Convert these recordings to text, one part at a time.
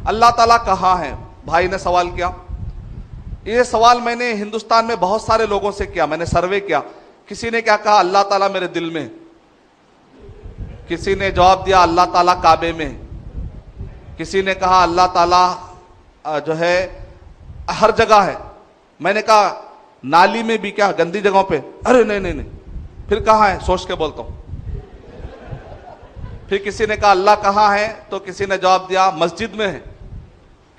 اللہ تعالیٰ کہاں ہے؟ بھائی نے سوال کیا. یہ سوال میں نے ہندوستان میں بہت سارے لوگوں سے کیا, میں نے سروے کیا. کسی نے کیا کہا؟ اللہ تعالیٰ میرے دل میں. کسی نے جواب دیا اللہ تعالیٰ کعبے میں. کسی نے کہا اللہ تعالیٰ جو ہے ہر جگہ ہے. میں نے کہا نالی میں بھی کیا, گندی جگہوں پہ؟ ارے نہیں. پھر کہاں ہے؟ سوچ کے بولتا ہوں. پھر کسی نے کہا اللہ کہاں ہے؟ تو کسی نے جواب دیا مسجد میں ہے.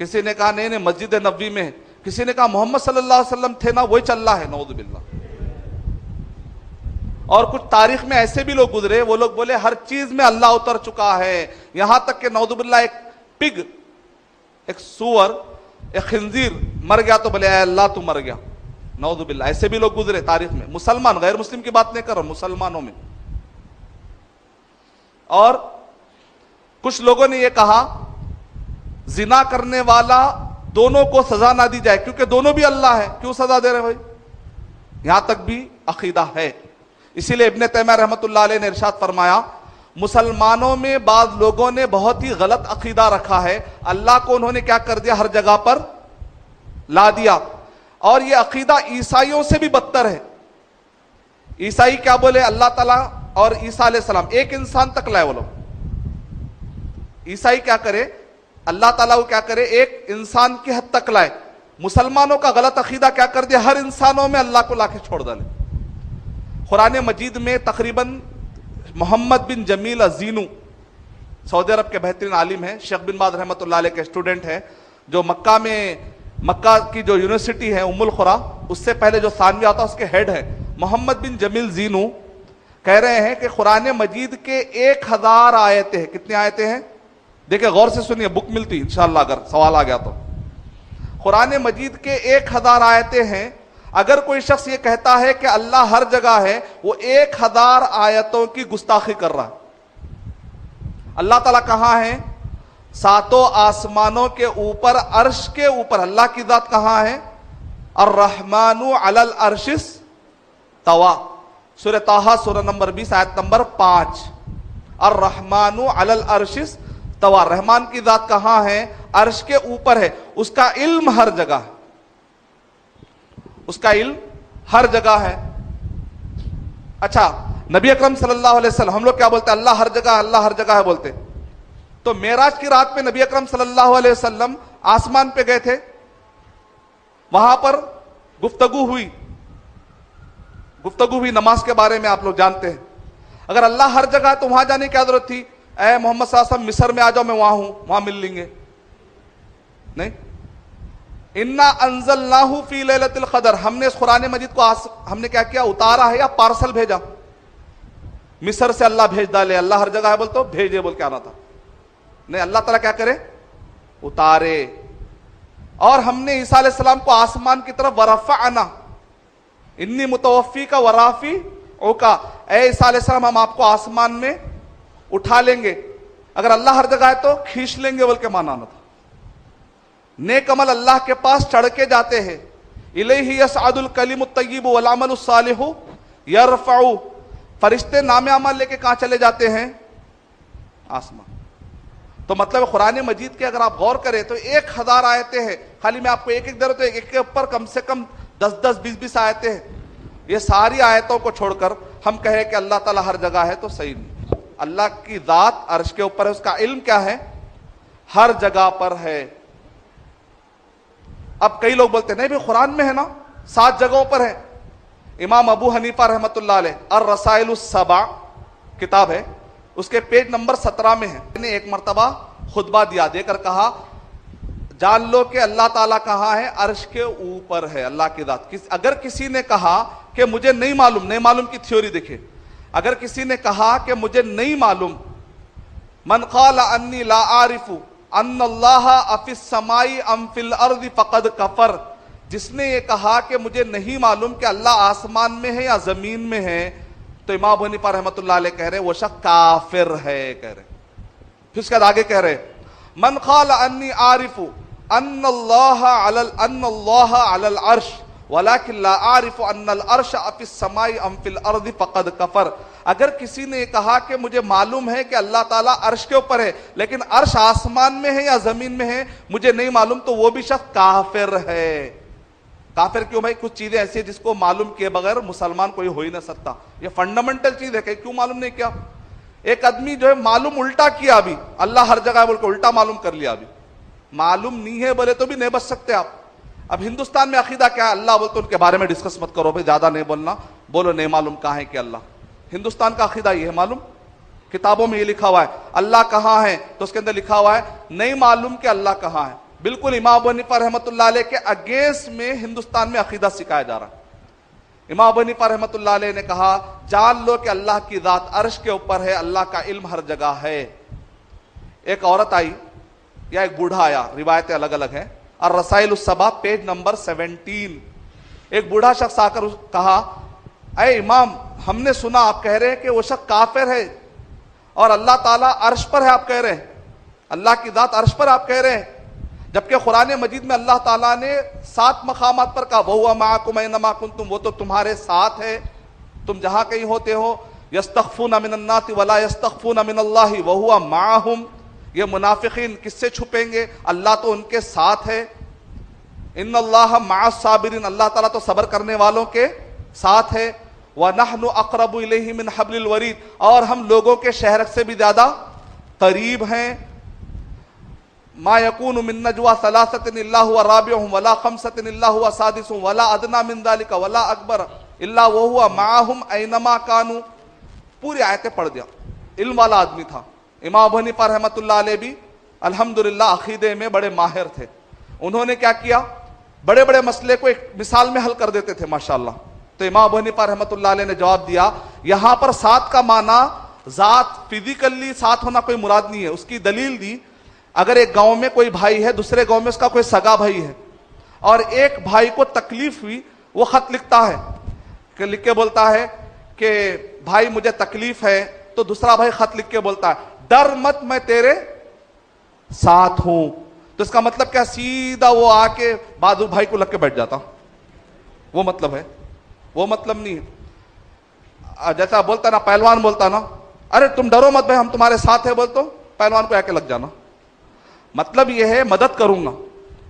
کسی نے کہا نہیں مسجد نبوی میں ہے. کسی نے کہا محمد صلی اللہ علیہ وسلم تھے نا, وہی چل رہا ہے. نعوذ باللہ. اور کچھ تاریخ میں ایسے بھی لوگ گزرے, وہ لوگ بولے ہر چیز میں اللہ اتر چکا ہے, یہاں تک کہ نعوذ باللہ ایک پگ, ایک سور, ایک خنزیر مر گیا تو بولے اے اللہ تو مر گیا. نعوذ باللہ. ایسے بھی لوگ گزرے تاریخ میں. مسلمان, غیر مسلم کی بات نہیں کر رہا, مسلمانوں میں. اور کچھ لوگوں نے یہ کہا زنا کرنے والا دونوں کو سزا نہ دی جائے کیونکہ دونوں بھی اللہ ہے, کیوں سزا دے رہے بھائی؟ یہاں تک بھی عقیدہ ہے. اسی لیے ابن تیمیہ رحمۃ اللہ علیہ نے ارشاد فرمایا مسلمانوں میں بعض لوگوں نے بہت ہی غلط عقیدہ رکھا ہے, اللہ کو انہوں نے کیا کر دیا, ہر جگہ پر لا دیا. اور یہ عقیدہ عیسائیوں سے بھی بدتر ہے. عیسائی کیا بولے؟ اللہ تعالیٰ اور عیسیٰ علیہ السلام ایک انسان تک لائے. وہ لوگ عیسائی کیا کرے, اللہ تعالیٰ کو کیا کرے, ایک انسان کی حد تک لائے. مسلمانوں کا غلط عقیدہ کیا کر دیا, ہر انسانوں میں اللہ کو لا کے چھوڑ ڈالے. قرآن مجید میں تقریباً محمد بن جمیل الزینو سعودی عرب کے بہترین عالم ہیں, شیخ بن باز رحمۃ اللہ علیہ کے اسٹوڈنٹ ہیں, جو مکہ کی جو یونیورسٹی ہے ام القرا, اس سے پہلے جو ثانوی آتا اس کے ہیڈ ہے. محمد بن جمیل زینو کہہ رہے ہیں کہ قرآن مجید کے 1000 آیتیں ہیں. کتنی آیتیں ہیں؟ دیکھیں غور سے سنیے, بک ملتی انشاءاللہ اگر سوال آ گیا تو. قرآن مجید کے 1000 آیتیں ہیں. اگر کوئی شخص یہ کہتا ہے کہ اللہ ہر جگہ ہے, وہ 1000 آیتوں کی گستاخی کر رہا ہے. اللہ تعالیٰ کہاں ہے؟ 7 آسمانوں کے اوپر, عرش کے اوپر. اللہ کی ذات کہاں ہے؟ الرحمن علی العرش استوى. سورہ طٰہٰ سورہ نمبر 20 آیت نمبر 5. الرحمن علی العرش استوى. رحمان کی ذات کہاں ہے؟ عرش کے اوپر ہے. اس کا علم ہر جگہ ہے. اس کا علم ہر جگہ ہے. اچھا, نبی اکرم صلی اللہ علیہ وسلم, ہم لوگ کیا بولتے ہیں؟ اللہ ہر جگہ, اللہ ہر جگہ ہے بولتے. تو معراج کی رات میں نبی اکرم صلی اللہ علیہ وسلم آسمان پہ گئے تھے, وہاں پر گفتگو ہوئی نماز کے بارے میں. آپ لوگ جانتے ہیں اگر اللہ ہر جگہ ہے تو وہاں جانے کی کیا ضرورت تھی؟ اے محمد صلی اللہ علیہ وسلم مصر میں آ جاؤ, میں وہاں ہوں, وہاں مل لیں گے. نہیں, انا انزلناہ فی لیلۃ القدر, ہم نے اس قرآن مجید کو ہم نے کیا کیا, اتارا ہے یا پارسل بھیجا؟ مصر سے اللہ بھیج ڈالے. اللہ ہر جگہ ہے بول تو بھیجے بول کے آنا تھا. نہیں, اللہ تعالیٰ کیا کرے, اتارے. اور ہم نے عیسیٰ علیہ السلام کو آسمان کی طرف ورفعنا انی متوفیک ورافعک, اے عیسیٰ علیہ السلام ہم آپ کو آسمان میں اٹھا لیں گے. اگر اللہ ہر جگہ ہے تو کھینچ لیں گے بول کے مانا آنا تھا. نیک عمل اللہ کے پاس چڑھ کے جاتے ہیں. الیہ یصعد الکلم الطیب والعمل الصالح یرفع. فرشتے نام اعمال لے کے کہاں چلے جاتے ہیں؟ آسمان. تو مطلب قرآن مجید کے اگر آپ غور کریں تو 1000 آیتیں ہیں. خالی میں آپ کو ایک دے رہا ہوں, ایک کے اوپر کم سے کم 10 20 آیتیں ہیں. یہ ساری آیتوں کو چھوڑ کر ہم کہیں کہ اللہ تعالیٰ ہر جگہ ہے تو صحیح نہیں. اللہ کی ذات عرش کے اوپر ہے, اس کا علم کیا ہے؟ ہر جگہ پر ہے. اب کئی لوگ بولتے ہیں نہیں بھائی قرآن میں ہے نا, 7 جگہوں پر ہے. امام ابو حنیفہ رحمۃ اللہ علیہ الرسائل السبع کتاب ہے, اس کے پیج نمبر 17 میں ہے. نے ایک مرتبہ خطبہ دیا, دے کر کہا جان لو کہ اللہ تعالیٰ کہاں ہے, عرش کے اوپر ہے اللہ کی ذات. اگر کسی نے کہا کہ مجھے نہیں معلوم کی تھیوری دیکھے, اگر کسی نے کہا کہ مجھے نہیں معلوم, من قال انی لا عارف ان اللہ فی السماء ام فی الارض فقد کفر, جس نے یہ کہا کہ مجھے نہیں معلوم کہ اللہ آسمان میں ہے یا زمین میں ہے, تو امام ابو حنیفہ رحمۃ اللہ علیہ کہہ رہے وہ شخص کافر ہے. کہہ رہے پھر اس کے بعد آگے کہہ رہے من قال انی عارف ان اللہ علی العرش ولكن لا اعرف ان العرش فی السماء ام فی الارض فقد کفر. اگر کسی نے کہا کہ مجھے معلوم ہے کہ اللہ تعالیٰ عرش کے اوپر ہے لیکن عرش آسمان میں ہے یا زمین میں ہے مجھے نہیں معلوم، تو وہ بھی شخص کافر ہے۔ کافر کیوں بھائی؟ کچھ چیزیں ایسی ہیں جس کو معلوم کیے بغیر مسلمان کوئی ہو ہی نہ سکتا، یہ فنڈامنٹل چیز ہے کہ کیوں معلوم نہیں کیا؟ ایک آدمی جو ہے معلوم الٹا کیا، ابھی اللہ ہر جگہ بول کے الٹا معلوم کر لیا، ابھی معلوم نہیں ہے بولے تو بھی نہیں بچ سکتے آپ۔ اب ہندوستان میں عقیدہ کیا ہے؟ اللہ بولتے ان کے بارے میں ڈسکس مت کرو بھائی، زیادہ نہیں بولنا، بولو نہیں معلوم کہاں ہے کہ اللہ۔ ہندوستان کا عقیدہ یہ ہے، معلوم کتابوں میں یہ لکھا ہوا ہے اللہ کہاں ہے، تو اس کے اندر لکھا ہوا ہے نہیں معلوم کہ اللہ کہاں ہے۔ بالکل امام ابو حنیفہ رحمۃ اللہ علیہ کے اگینسٹ میں ہندوستان میں عقیدہ سکھایا جا رہا ہے۔ امام ابو حنیفہ رحمۃ اللہ علیہ نے کہا جان لو کہ اللہ کی ذات عرش کے اوپر ہے، اللہ کا علم ہر جگہ ہے۔ ایک عورت آئی یا ایک بوڑھا آیا، روایتیں الگ الگ ہیں، الرسائل السبع پیج نمبر 17، ایک بوڑھا شخص آ کر کہا اے امام ہم نے سنا آپ کہہ رہے ہیں کہ وہ شخص کافر ہے اور اللہ تعالیٰ عرش پر ہے، آپ کہہ رہے ہیں اللہ کی ذات عرش پر آپ کہہ رہے ہیں، جبکہ قرآن مجید میں اللہ تعالیٰ نے 7 مقامات پر کہا وَهُوَ مَعَكُمْ أَيْنَمَا كُنْتُمْ، وہ تو تمہارے ساتھ ہے تم جہاں کہیں ہوتے ہو۔ يَسْتَخْفُونَ مِنَ النَّاسِ وَلَا يَسْتَخْفُونَ مِنَ اللَّهِ وَهُوَ مَعَهُمْ، یہ منافقین کس سے چھپیں گے؟ اللہ تو ان کے ساتھ ہے۔ ان اللہ مع الصابرین، اللہ تعالیٰ تو صبر کرنے والوں کے ساتھ ہے۔ وَنَحْنُ أَقْرَبُ إِلَيْهِ مِنْ حَبْلِ الْوَرِيدِ، اور ہم لوگوں کے شہرک سے بھی زیادہ قریب ہیں۔ ما يكون من نجوى ثلاثة إلا هو رابعهم ولا خمسة إلا هو سادسهم ولا أدنى من ذلك ولا أكبر إلا وهو معهم أينما كانوا، پوری آیتیں پڑھ دیا۔ علم والا آدمی تھا۔ امام ابو حنیفہ رحمۃ اللہ علیہ بھی الحمدللہ عقیدے میں بڑے ماہر تھے۔ انہوں نے کیا کیا؟ بڑے بڑے مسئلے کو ایک مثال میں حل کر دیتے تھے ماشاءاللہ۔ تو امام ابو حنیفہ رحمۃ اللہ علیہ نے جواب دیا یہاں پر ساتھ کا معنی ذات فزیکلی ساتھ ہونا کوئی مراد نہیں ہے، اس کی دلیل دی۔ اگر ایک گاؤں میں کوئی بھائی ہے، دوسرے گاؤں میں اس کا کوئی سگا بھائی ہے، اور ایک بھائی کو تکلیف ہوئی، وہ خط لکھتا ہے کہ لکھ کے بولتا ہے کہ بھائی مجھے تکلیف ہے، تو دوسرا بھائی خط لکھ کے بولتا ہے ڈر مت میں تیرے ساتھ ہوں، تو اس کا مطلب کیا؟ سیدھا وہ آ کے بہادر بھائی کو لگ کے بیٹھ جاتا، وہ مطلب ہے، وہ مطلب نہیں ہے۔ جیسا بولتا نا پہلوان، بولتا نا ارے تم ڈرو مت بھائی ہم تمہارے ساتھ ہیں، بولتا پہلوان کو آ کے لگ جانا، مطلب یہ ہے مدد کروں گا،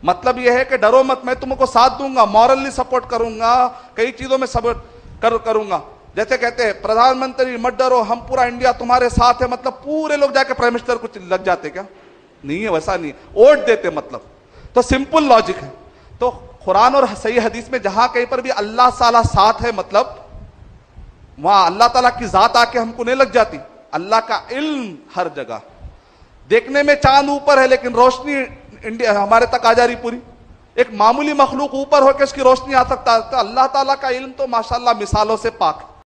مطلب یہ ہے کہ ڈرو مت میں تم کو ساتھ دوں گا، مورلی سپورٹ کروں گا، کئی چیزوں میں سپورٹ کروں گا۔ جیسے کہتے ہیں پردھان منتری مت ڈرو ہم پورا انڈیا تمہارے ساتھ ہے، مطلب پورے لوگ جا کے پرائم منسٹر کو لگ جاتے کیا؟ نہیں ہے، ویسا نہیں ہے، ووٹ دیتے مطلب۔ تو سمپل لاجک ہے۔ تو قرآن اور صحیح حدیث میں جہاں کہیں پر بھی اللہ تعالیٰ ساتھ ہے، مطلب وہاں اللہ تعالیٰ کی ذات آ کے ہم کو نہیں لگ جاتی، اللہ کا علم ہر جگہ۔ دیکھنے میں چاند اوپر ہے لیکن روشنی انڈیا ہمارے تک آ جا رہی پوری، ایک معمولی مخلوق اوپر ہو کے اس کی روشنی آ سکتا ہے، تو اللہ تعالیٰ کا علم تو ماشاءاللہ مثالوں سے پاک ہے۔